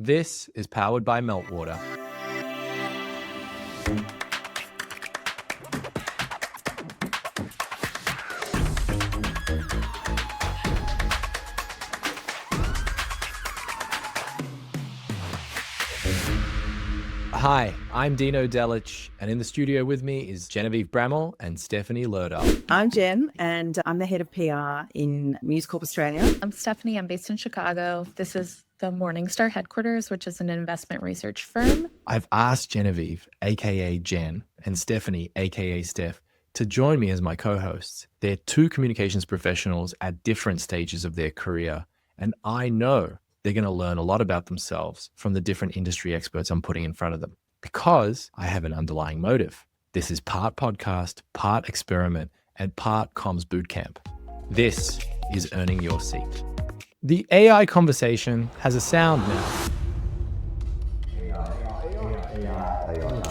This is powered by Meltwater. Hi, I'm Dino Delich, and in the studio with me is Genevieve Bramall and Stephanie Lerder. I'm Jen, and I'm the head of PR in News Corp Australia. I'm Stephanie. I'm based in Chicago. This is the Morningstar headquarters, which is an investment research firm. I've asked Genevieve, aka Jen, and Stephanie, aka Steph, to join me as my co-hosts. They're two communications professionals at different stages of their career, and I know they're going to learn a lot about themselves from the different industry experts I'm putting in front of them, because I have an underlying motive. This is part podcast, part experiment, and part comms bootcamp. This is Earning Your Seat. The AI conversation has a sound now.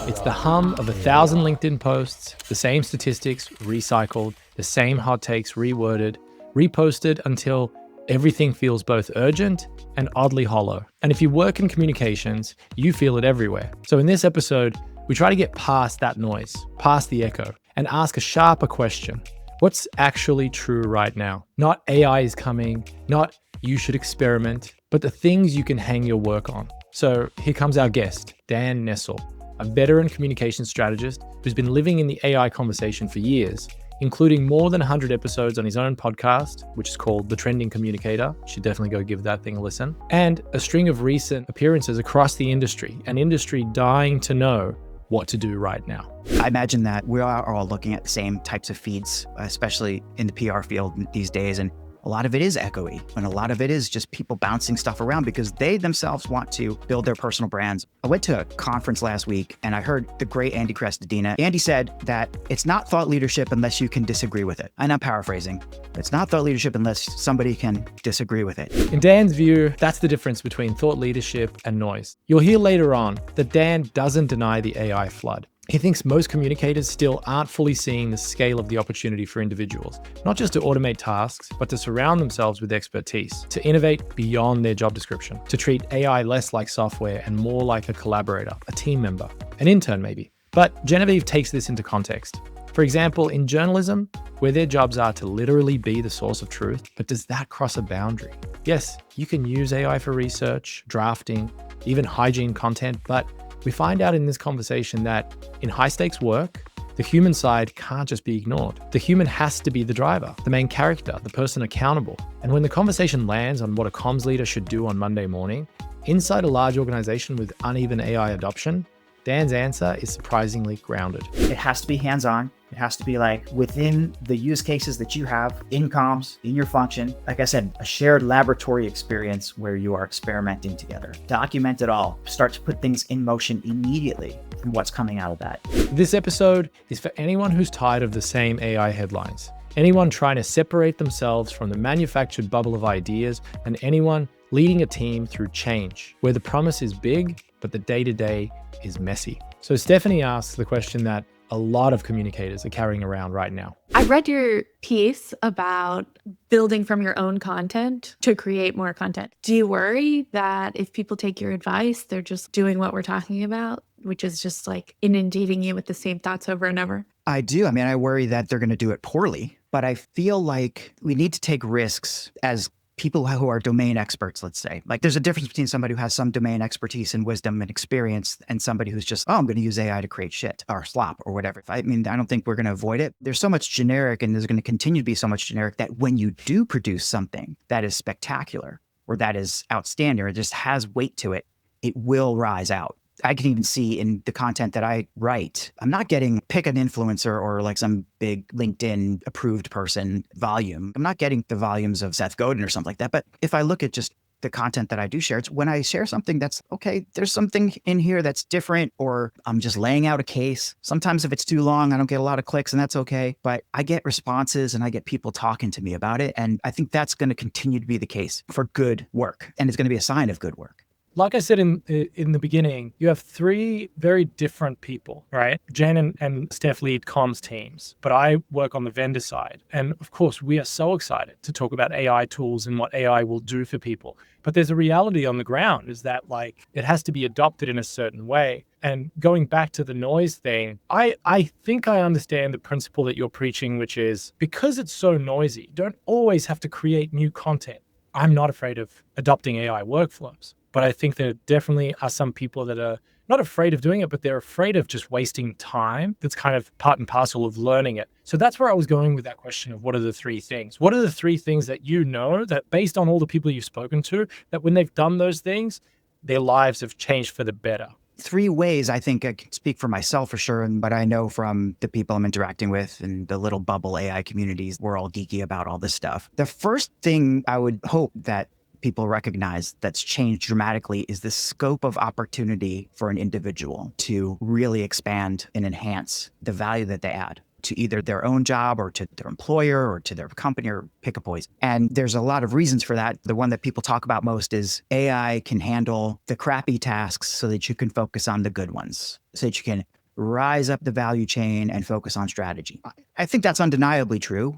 It's the hum of 1,000 LinkedIn posts, the same statistics recycled, the same hot takes reworded, reposted until everything feels both urgent and oddly hollow. And if you work in communications, you feel it everywhere. So in this episode, we try to get past that noise, past the echo, and ask a sharper question. What's actually true right now? Not AI is coming, not you should experiment, but the things you can hang your work on. So here comes our guest, Dan Nestle, a veteran communication strategist who's been living in the AI conversation for years, including more than 100 episodes on his own podcast, which is called The Trending Communicator. You should definitely go give that thing a listen. And a string of recent appearances across the industry, an industry dying to know what to do right now. I imagine that we are all looking at the same types of feeds, especially in the PR field these days. And a lot of it is echoey, and a lot of it is just people bouncing stuff around because they themselves want to build their personal brands. I went to a conference last week and I heard the great Andy Crestodina. Andy said that it's not thought leadership unless you can disagree with it. And I'm paraphrasing. It's not thought leadership unless somebody can disagree with it. In Dan's view, that's the difference between thought leadership and noise. You'll hear later on that Dan doesn't deny the AI flood. He thinks most communicators still aren't fully seeing the scale of the opportunity for individuals, not just to automate tasks, but to surround themselves with expertise, to innovate beyond their job description, to treat AI less like software and more like a collaborator, a team member, an intern maybe. But Genevieve takes this into context. For example, in journalism, where their jobs are to literally be the source of truth, but does that cross a boundary? Yes, you can use AI for research, drafting, even hygiene content, but we find out in this conversation that in high-stakes work, the human side can't just be ignored. The human has to be the driver, the main character, the person accountable. And when the conversation lands on what a comms leader should do on Monday morning, inside a large organization with uneven AI adoption, Dan's answer is surprisingly grounded. It has to be hands-on. It has to be like within the use cases that you have in comms, in your function. Like I said, a shared laboratory experience where you are experimenting together. Document it all. Start to put things in motion immediately from what's coming out of that. This episode is for anyone who's tired of the same AI headlines, anyone trying to separate themselves from the manufactured bubble of ideas, and anyone leading a team through change, where the promise is big, but the day-to-day is messy. So Stephanie asks the question that a lot of communicators are carrying around right now. I read your piece about building from your own content to create more content. Do you worry that if people take your advice, they're just doing what we're talking about, which is just like inundating you with the same thoughts over and over? I do. I mean, I worry that they're going to do it poorly, but I feel like we need to take risks as people who are domain experts, let's say. Like there's a difference between somebody who has some domain expertise and wisdom and experience and somebody who's just, I'm going to use AI to create shit or slop or whatever. I mean, I don't think we're going to avoid it. There's so much generic, and there's going to continue to be so much generic, that when you do produce something that is spectacular or that is outstanding or just has weight to it, it will rise out. I can even see in the content that I write, I'm not getting pick an influencer or like some big LinkedIn approved person volume. I'm not getting the volumes of Seth Godin or something like that. But if I look at just the content that I do share, it's when I share something that's, okay, there's something in here that's different, or I'm just laying out a case. Sometimes if it's too long, I don't get a lot of clicks, and that's okay. But I get responses and I get people talking to me about it. And I think that's going to continue to be the case for good work. And it's going to be a sign of good work. Like I said in the beginning, you have three very different people, right? Jen and Steph lead comms teams, but I work on the vendor side. And of course, we are so excited to talk about AI tools and what AI will do for people. But there's a reality on the ground is that like it has to be adopted in a certain way. And going back to the noise thing, I think I understand the principle that you're preaching, which is because it's so noisy, you don't always have to create new content. I'm not afraid of adopting AI workflows. But I think there definitely are some people that are not afraid of doing it, but they're afraid of just wasting time. That's kind of part and parcel of learning it. So that's where I was going with that question of what are the three things? What are the three things that you know that based on all the people you've spoken to, that when they've done those things, their lives have changed for the better? Three ways I think I can speak for myself for sure, but I know from the people I'm interacting with and the little bubble AI communities, we're all geeky about all this stuff. The first thing I would hope that people recognize that's changed dramatically is the scope of opportunity for an individual to really expand and enhance the value that they add to either their own job or to their employer or to their company or pick a poison. And there's a lot of reasons for that. The one that people talk about most is AI can handle the crappy tasks so that you can focus on the good ones, so that you can rise up the value chain and focus on strategy. I think that's undeniably true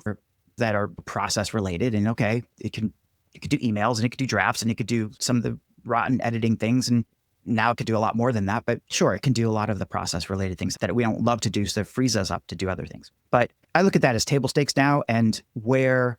that are process related. And okay, it could do emails and it could do drafts and it could do some of the rotten editing things. And now it could do a lot more than that. But sure, it can do a lot of the process related things that we don't love to do. So it frees us up to do other things. But I look at that as table stakes now. And where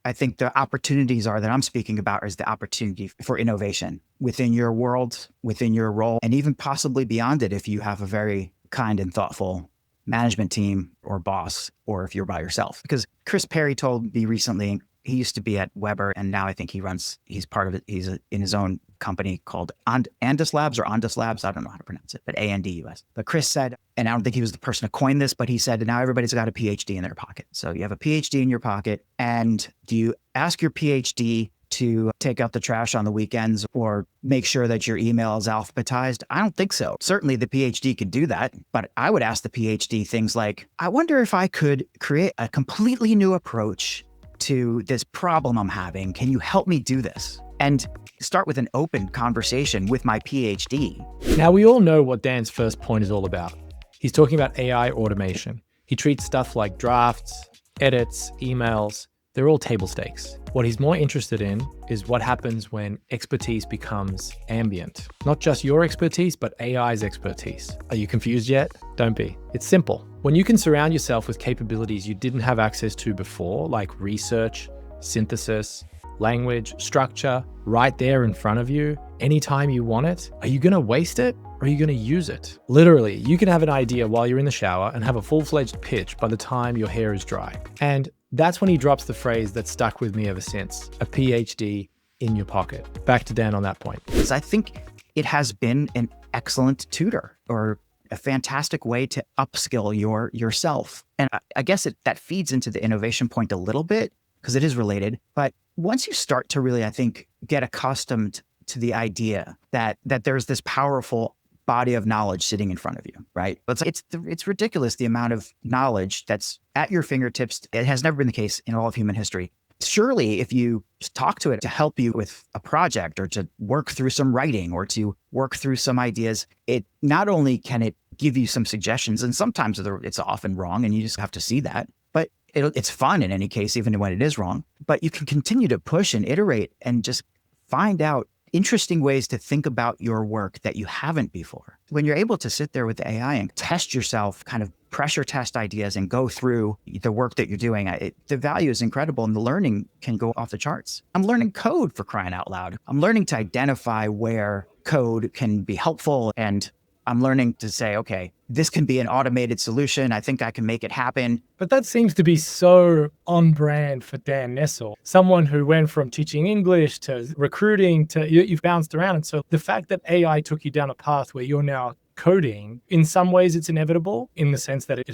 I think the opportunities are that I'm speaking about is the opportunity for innovation within your world, within your role, and even possibly beyond it if you have a very kind and thoughtful management team or boss, or if you're by yourself. Because Chris Perry told me recently, he used to be at Weber, and now I think he's part of it. He's in his own company called Andus Labs or Andus Labs. I don't know how to pronounce it, but ANDUS. But Chris said, and I don't think he was the person to coin this, but he said, now everybody's got a PhD in their pocket. So you have a PhD in your pocket, and do you ask your PhD to take out the trash on the weekends or make sure that your email is alphabetized? I don't think so. Certainly the PhD could do that, but I would ask the PhD things like, I wonder if I could create a completely new approach to this problem I'm having. Can you help me do this? And start with an open conversation with my PhD. Now, we all know what Dan's first point is all about. He's talking about AI automation. He treats stuff like drafts, edits, emails. They're all table stakes. What he's more interested in is what happens when expertise becomes ambient. Not just your expertise, but AI's expertise. Are you confused yet? Don't be. It's simple. When you can surround yourself with capabilities you didn't have access to before, like research, synthesis, language, structure, right there in front of you, anytime you want it, are you going to waste it? Or are you going to use it? Literally, you can have an idea while you're in the shower and have a full-fledged pitch by the time your hair is dry. And that's when he drops the phrase that stuck with me ever since, a PhD in your pocket. Back to Dan on that point. Because I think it has been an excellent tutor or a fantastic way to upskill yourself. And I guess that feeds into the innovation point a little bit because it is related. But once you start to really, I think, get accustomed to the idea that there's this powerful body of knowledge sitting in front of you, right? It's ridiculous the amount of knowledge that's at your fingertips. It has never been the case in all of human history. Surely, if you talk to it to help you with a project or to work through some writing or to work through some ideas, it not only can it give you some suggestions, and sometimes it's often wrong and you just have to see that, but it's fun in any case, even when it is wrong. But you can continue to push and iterate and just find out interesting ways to think about your work that you haven't before. When you're able to sit there with the AI and test yourself, kind of pressure test ideas and go through the work that you're doing, the value is incredible and the learning can go off the charts. I'm learning code, for crying out loud. I'm learning to identify where code can be helpful, and I'm learning to say, okay, this can be an automated solution. I think I can make it happen. But that seems to be so on brand for Dan Nestle, someone who went from teaching English to recruiting to you've bounced around. And so the fact that AI took you down a path where you're now coding, in some ways it's inevitable in the sense that it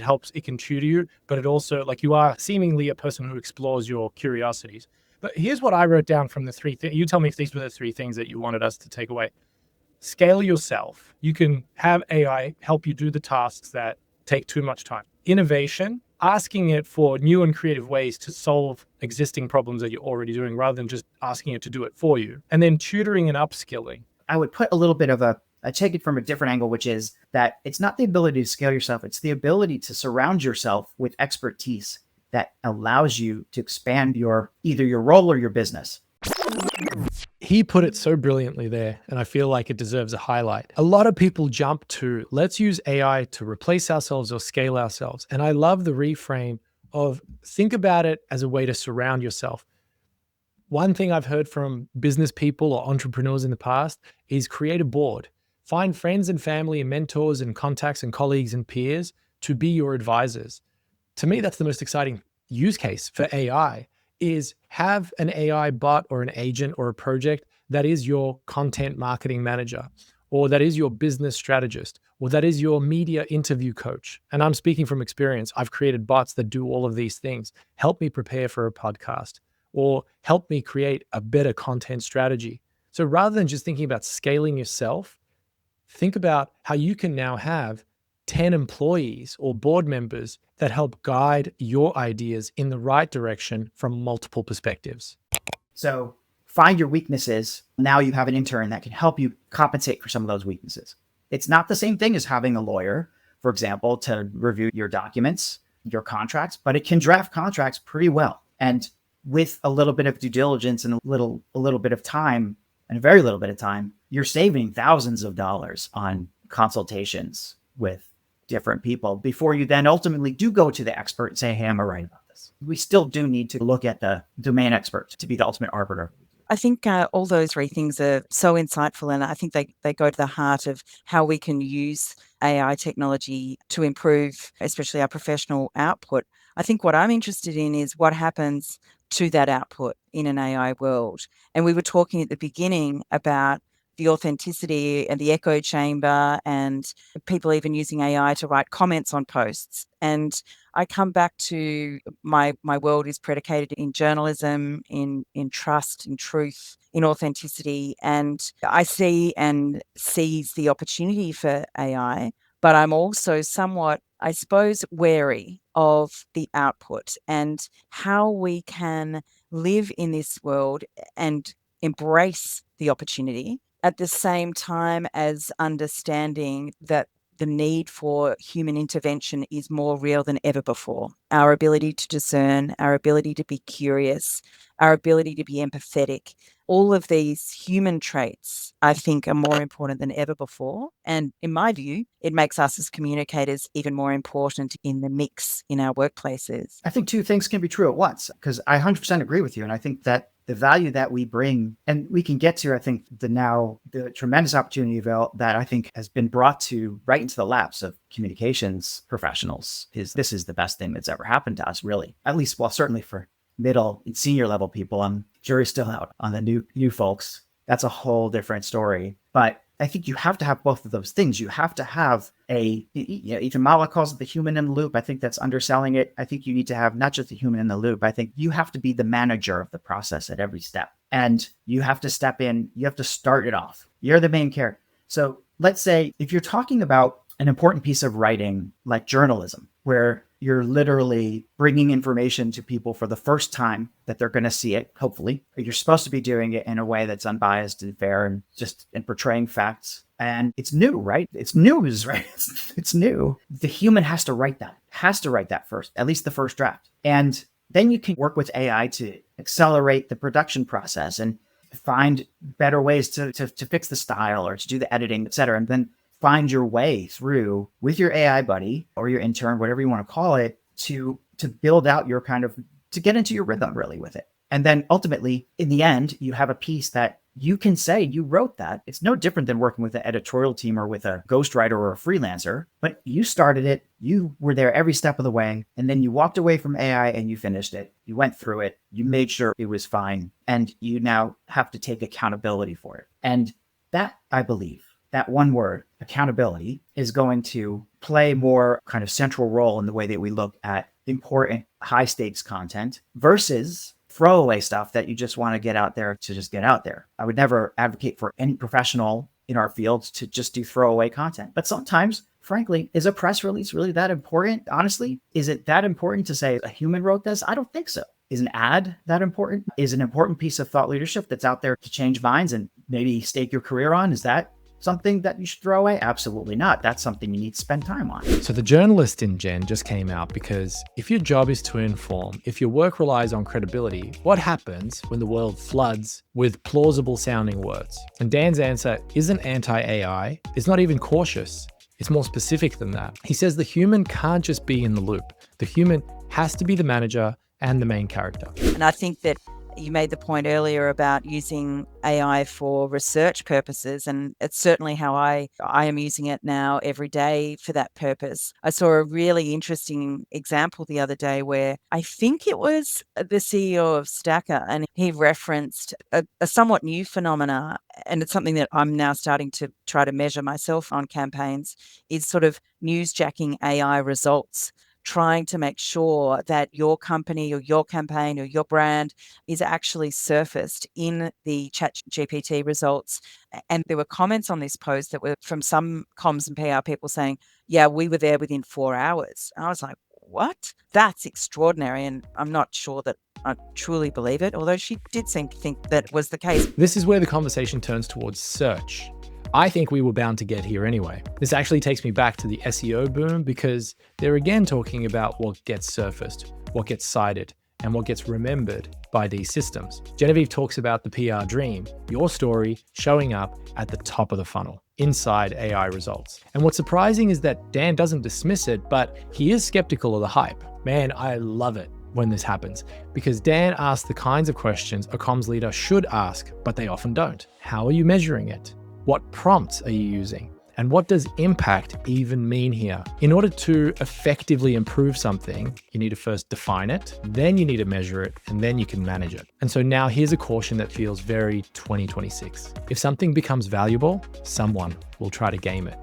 can tutor you, but it also, like, you are seemingly a person who explores your curiosities. But here's what I wrote down from the three things. You tell me if these were the three things that you wanted us to take away. Scale yourself. You can have AI help you do the tasks that take too much time. Innovation, asking it for new and creative ways to solve existing problems that you're already doing rather than just asking it to do it for you. And then tutoring and upskilling. I would put a little bit of I take it from a different angle, which is that it's not the ability to scale yourself. It's the ability to surround yourself with expertise that allows you to expand either your role or your business. He put it so brilliantly there, and I feel like it deserves a highlight. A lot of people jump to, let's use AI to replace ourselves or scale ourselves. And I love the reframe of think about it as a way to surround yourself. One thing I've heard from business people or entrepreneurs in the past is create a board. Find friends and family and mentors and contacts and colleagues and peers to be your advisors. To me, that's the most exciting use case for AI, is have an AI bot or an agent or a project that is your content marketing manager, or that is your business strategist, or that is your media interview coach. And I'm speaking from experience. I've created bots that do all of these things. Help me prepare for a podcast, or help me create a better content strategy. So rather than just thinking about scaling yourself, think about how you can now have 10 employees or board members that help guide your ideas in the right direction from multiple perspectives. So find your weaknesses. Now you have an intern that can help you compensate for some of those weaknesses. It's not the same thing as having a lawyer, for example, to review your documents, your contracts, but it can draft contracts pretty well. And with a little bit of due diligence and a little bit of time, and a very little bit of time, you're saving thousands of dollars on consultations with different people before you then ultimately do go to the expert and say, hey, am I right about this? We still do need to look at the domain expert to be the ultimate arbiter. I think all those three things are so insightful, and I think they go to the heart of how we can use AI technology to improve, especially our professional output. I think what I'm interested in is what happens to that output in an AI world. And we were talking at the beginning about the authenticity and the echo chamber, and people even using AI to write comments on posts. And I come back to my world is predicated in journalism, in trust, in truth, in authenticity. And I see and seize the opportunity for AI, but I'm also somewhat, I suppose, wary of the output and how we can live in this world and embrace the opportunity at the same time as understanding that the need for human intervention is more real than ever before. Our ability to discern, our ability to be curious, our ability to be empathetic, all of these human traits, I think, are more important than ever before. And in my view, it makes us as communicators even more important in the mix in our workplaces. I think two things can be true at once, because I 100% agree with you. And I think that the value that we bring, and we can get to, I think, the tremendous opportunity that I think has been brought to right into the laps of communications professionals this is the best thing that's ever happened to us, really. At least, well, certainly for middle and senior level people. Jury's still out on the new folks. That's a whole different story. But I think you have to have both of those things. You have to have even Mala calls it the human in the loop. I think that's underselling it. I think you need to have not just the human in the loop. I think you have to be the manager of the process at every step. And you have to step in. You have to start it off. You're the main character. So let's say if you're talking about an important piece of writing like journalism, where you're literally bringing information to people for the first time that they're going to see it, hopefully. You're supposed to be doing it in a way that's unbiased and fair and just in portraying facts. And it's new, right? It's news, right? It's new. The human has to write that first, at least the first draft. And then you can work with AI to accelerate the production process and find better ways to fix the style or to do the editing, et cetera. And then find your way through with your AI buddy or your intern, whatever you want to call it, to build out your to get into your rhythm really with it. And then ultimately, in the end, you have a piece that you can say you wrote that. It's no different than working with an editorial team or with a ghostwriter or a freelancer, but you started it. You were there every step of the way. And then you walked away from AI and you finished it. You went through it. You made sure it was fine. And you now have to take accountability for it. And that, I believe, that one word, accountability, is going to play more kind of central role in the way that we look at important high stakes content versus throwaway stuff that you just want to get out there to just get out there. I would never advocate for any professional in our fields to just do throwaway content. But sometimes, frankly, is a press release really that important? Honestly, is it that important to say a human wrote this? I don't think so. Is an ad that important? Is an important piece of thought leadership that's out there to change minds and maybe stake your career on? Is that something that you should throw away? Absolutely not. That's something you need to spend time on. So the journalist in Gen just came out because if your job is to inform, if your work relies on credibility, what happens when the world floods with plausible sounding words? And Dan's answer isn't anti-AI. It's not even cautious. It's more specific than that. He says the human can't just be in the loop. The human has to be the manager and the main character. And I think that you made the point earlier about using AI for research purposes, and it's certainly how I am using it now every day for that purpose. I saw a really interesting example the other day where I think it was the CEO of Stacker, and he referenced a somewhat new phenomena, and it's something that I'm now starting to try to measure myself on campaigns, is sort of newsjacking AI results, trying to make sure that your company or your campaign or your brand is actually surfaced in the ChatGPT results. And there were comments on this post that were from some comms and PR people saying, yeah, we were there within 4 hours. And I was like, what? That's extraordinary. And I'm not sure that I truly believe it, although she did seem to think that was the case. This is where the conversation turns towards search. I think we were bound to get here anyway. This actually takes me back to the SEO boom because they're again talking about what gets surfaced, what gets cited, and what gets remembered by these systems. Genevieve talks about the PR dream, your story showing up at the top of the funnel, inside AI results. And what's surprising is that Dan doesn't dismiss it, but he is skeptical of the hype. Man, I love it when this happens because Dan asks the kinds of questions a comms leader should ask, but they often don't. How are you measuring it? What prompts are you using? And what does impact even mean here? In order to effectively improve something, you need to first define it, then you need to measure it, and then you can manage it. And so now here's a caution that feels very 2026. If something becomes valuable, someone will try to game it.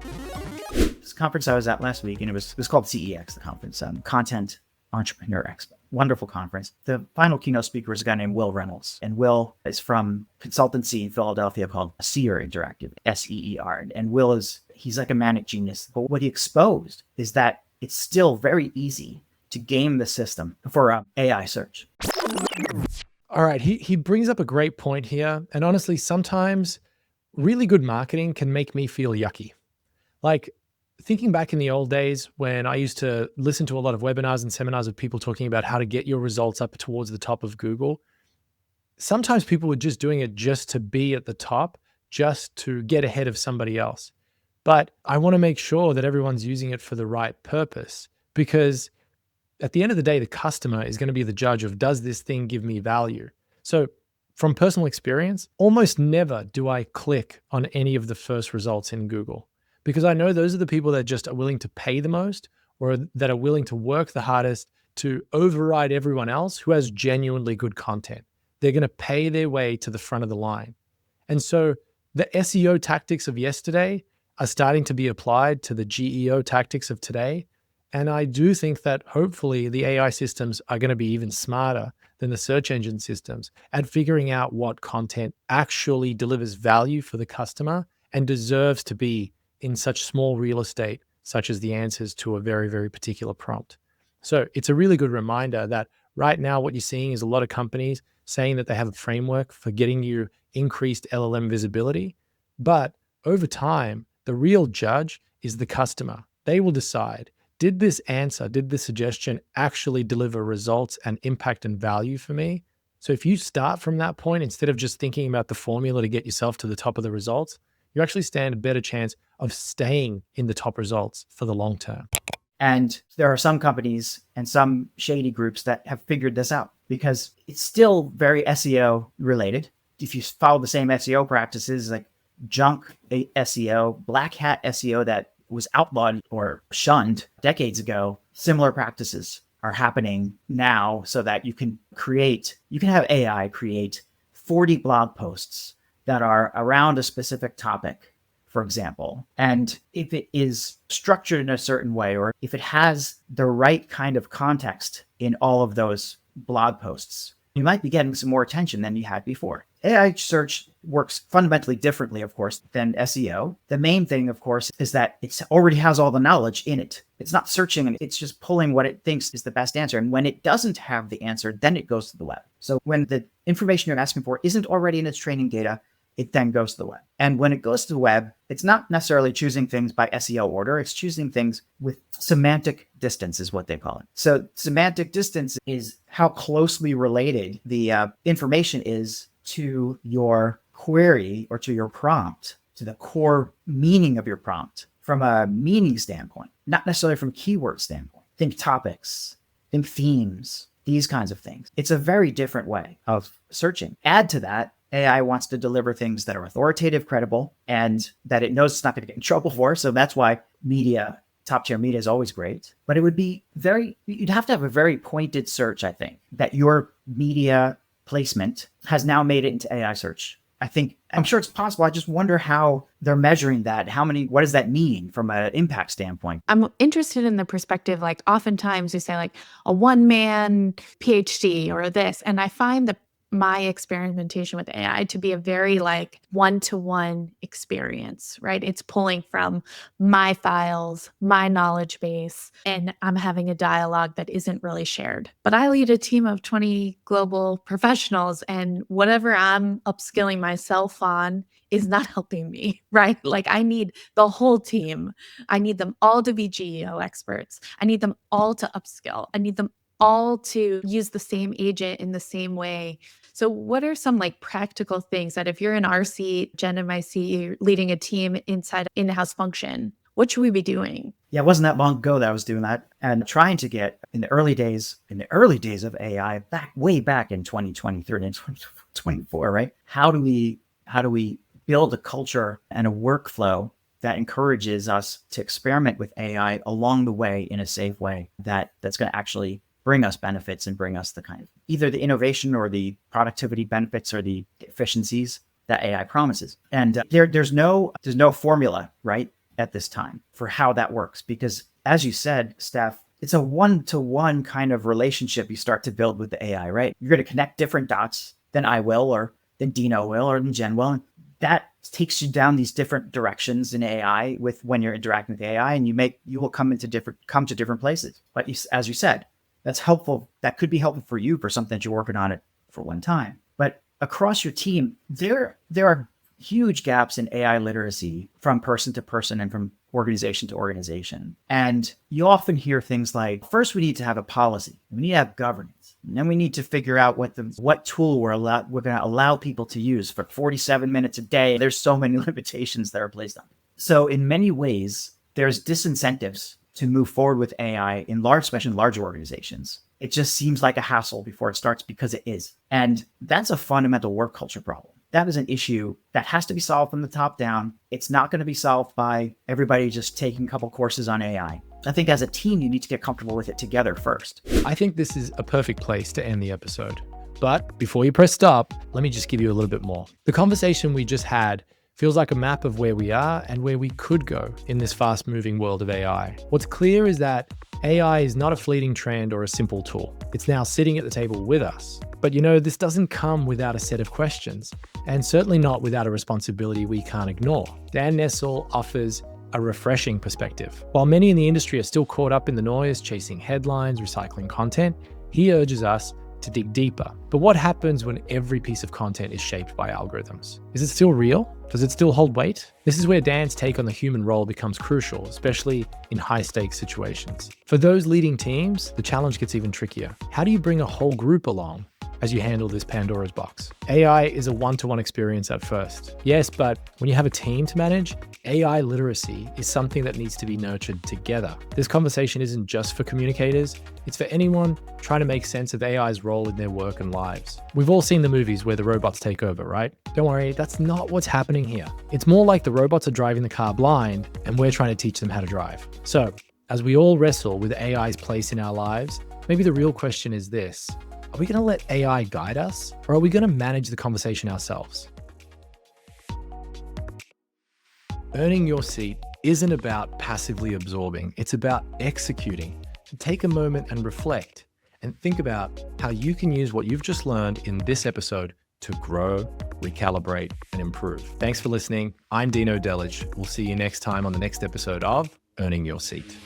This conference I was at last week, and it was called CEX, the conference, Content Entrepreneur Expo. Wonderful conference. The final keynote speaker is a guy named Will Reynolds. And Will is from consultancy in Philadelphia called Seer Interactive, SEER. And Will he's like a manic genius. But what he exposed is that it's still very easy to game the system for AI search. All right, he brings up a great point here. And honestly, sometimes really good marketing can make me feel yucky. Like, thinking back in the old days when I used to listen to a lot of webinars and seminars of people talking about how to get your results up towards the top of Google, sometimes people were just doing it just to be at the top, just to get ahead of somebody else. But I want to make sure that everyone's using it for the right purpose because at the end of the day, the customer is going to be the judge of, does this thing give me value? So from personal experience, almost never do I click on any of the first results in Google, because I know those are the people that just are willing to pay the most or that are willing to work the hardest to override everyone else who has genuinely good content. They're going to pay their way to the front of the line. And so the SEO tactics of yesterday are starting to be applied to the GEO tactics of today. And I do think that hopefully the AI systems are going to be even smarter than the search engine systems at figuring out what content actually delivers value for the customer and deserves to be in such small real estate, such as the answers to a very, very particular prompt. So it's a really good reminder that right now what you're seeing is a lot of companies saying that they have a framework for getting you increased LLM visibility. But over time, the real judge is the customer. They will decide, did this answer, did this suggestion actually deliver results and impact and value for me? So if you start from that point, instead of just thinking about the formula to get yourself to the top of the results, you actually stand a better chance of staying in the top results for the long term. And there are some companies and some shady groups that have figured this out because it's still very SEO related. If you follow the same SEO practices like junk SEO, black hat SEO that was outlawed or shunned decades ago, similar practices are happening now so that you can have AI create 40 blog posts that are around a specific topic, for example. And if it is structured in a certain way, or if it has the right kind of context in all of those blog posts, you might be getting some more attention than you had before. AI search works fundamentally differently, of course, than SEO. The main thing, of course, is that it already has all the knowledge in it. It's not searching, it's just pulling what it thinks is the best answer. And when it doesn't have the answer, then it goes to the web. So when the information you're asking for isn't already in its training data, it then goes to the web. And when it goes to the web, it's not necessarily choosing things by SEO order. It's choosing things with semantic distance is what they call it. So semantic distance is how closely related the information is to your query or to your prompt, to the core meaning of your prompt from a meaning standpoint, not necessarily from a keyword standpoint. Think topics, think themes, these kinds of things. It's a very different way of searching. Add to that, AI wants to deliver things that are authoritative, credible, and that it knows it's not going to get in trouble for. So that's why media, top tier media is always great. But it would be you'd have to have a very pointed search, I think, that your media placement has now made it into AI search. I'm sure it's possible. I just wonder how they're measuring that. What does that mean from an impact standpoint? I'm interested in the perspective, like oftentimes we say like a one-man PhD or this, and I find that my experimentation with AI to be a very like one-to-one experience, right? It's pulling from my files, my knowledge base, and I'm having a dialogue that isn't really shared. But I lead a team of 20 global professionals, and whatever I'm upskilling myself on is not helping me, right? Like I need the whole team. I need them all to be GEO experts. I need them all to upskill. I need them all to use the same agent in the same way. So what are some like practical things that if you're in our seat, Jen and my seat, you're leading a team inside in-house function, what should we be doing? Yeah, it wasn't that long ago that I was doing that and trying to get in the early days of AI, way back in 2023 and 2024, right? How do we build a culture and a workflow that encourages us to experiment with AI along the way in a safe way that's going to actually bring us benefits and bring us the kind of either the innovation or the productivity benefits or the efficiencies that AI promises. And there's no formula, right, at this time for how that works. Because as you said, Steph, it's a one-to-one kind of relationship you start to build with the AI, right? You're going to connect different dots than I will, or than Dino will, or than Jen will. And that takes you down these different directions in AI when you're interacting with AI, and you will come to different places. But as you said, that's helpful. That could be helpful for you for something that you're working on it for one time. But across your team, there are huge gaps in AI literacy from person to person and from organization to organization. And you often hear things like, first, we need to have a policy. We need to have governance. And then we need to figure out what tool we're going to allow people to use for 47 minutes a day. There's so many limitations that are placed on it. So in many ways, there's disincentives to move forward with AI especially in large organizations. It just seems like a hassle before it starts because it is. And that's a fundamental work culture problem. That is an issue that has to be solved from the top down. It's not going to be solved by everybody just taking a couple courses on AI. I think as a team, you need to get comfortable with it together first. I think this is a perfect place to end the episode. But before you press stop, let me just give you a little bit more. The conversation we just had feels like a map of where we are and where we could go in this fast-moving world of AI. What's clear is that AI is not a fleeting trend or a simple tool. It's now sitting at the table with us. But this doesn't come without a set of questions, and certainly not without a responsibility we can't ignore. Dan Nestle offers a refreshing perspective. While many in the industry are still caught up in the noise, chasing headlines, recycling content, he urges us to dig deeper. But what happens when every piece of content is shaped by algorithms? Is it still real? Does it still hold weight? This is where Dan's take on the human role becomes crucial, especially in high-stakes situations. For those leading teams, the challenge gets even trickier. How do you bring a whole group along as you handle this Pandora's box? AI is a one-to-one experience at first. Yes, but when you have a team to manage, AI literacy is something that needs to be nurtured together. This conversation isn't just for communicators, it's for anyone trying to make sense of AI's role in their work and lives. We've all seen the movies where the robots take over, right? Don't worry, that's not what's happening here. It's more like the robots are driving the car blind and we're trying to teach them how to drive. So, as we all wrestle with AI's place in our lives, maybe the real question is this: are we going to let AI guide us, or are we going to manage the conversation ourselves? Earning your seat isn't about passively absorbing, it's about executing. So take a moment and reflect, and think about how you can use what you've just learned in this episode to grow, recalibrate, and improve. Thanks for listening. I'm Dino Delich. We'll see you next time on the next episode of Earning Your Seat.